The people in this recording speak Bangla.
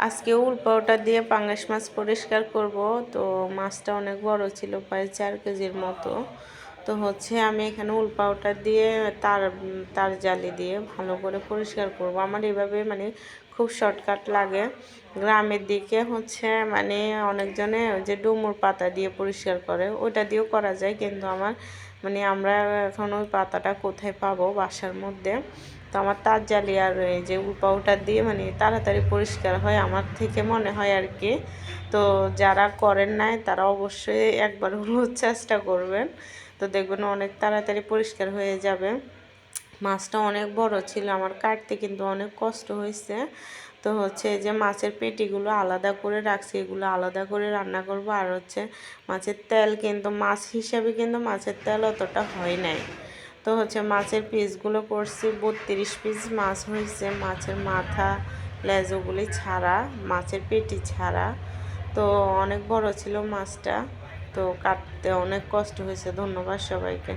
আজকে উল পাউডার দিয়ে পাঙ্গাস মাছ পরিষ্কার করব। তো মাছটা অনেক বড় ছিল, প্রায় 4 কেজির মতো। তো আমি এখানে উল পাউডার দিয়ে তার জালি দিয়ে ভালো করে পরিষ্কার করব। আমার এভাবে খুব শর্টকাট লাগে। গ্রামের দিকে মানে অনেকজনে ওই যে ডুমুর পাতা দিয়ে পরিষ্কার করে, ওইটা দিয়েও করা যায়, কিন্তু আমার আমরা এখন ওই পাতাটা কোথায় পাবো বাসার মধ্যে। তো আমার তার জালি আর এই যে উল পাউডার দিয়ে তাড়াতাড়ি পরিষ্কার হয় আমার থেকে মনে হয় আর কি। তো যারা করেন নাই তারা অবশ্যই একবার হলেও চেষ্টা করবেন, তো দেখবেন অনেক তাড়াতাড়ি পরিষ্কার হয়ে যাবে। মাছটা অনেক বড় ছিল, আমার কাটতে কিন্তু অনেক কষ্ট হয়েছে। তো এই যে মাছের পেটিগুলো আলাদা করে রাখছি, এগুলো আলাদা করে রান্না করব। আর মাছের তেল কিন্তু মাছ হিসাবে কিন্তু মাছের তেল অতটা হয় নাই। তো মাছের পিসগুলো করছি, 32 পিস মাছ হয়েছে, মাছের মাথা লেজগুলি ছাড়া, মাছের পেটি ছাড়া। তো অনেক বড় ছিল মাছটা, তো কাটতে অনেক কষ্ট হয়েছে। ধন্যবাদ সবাইকে।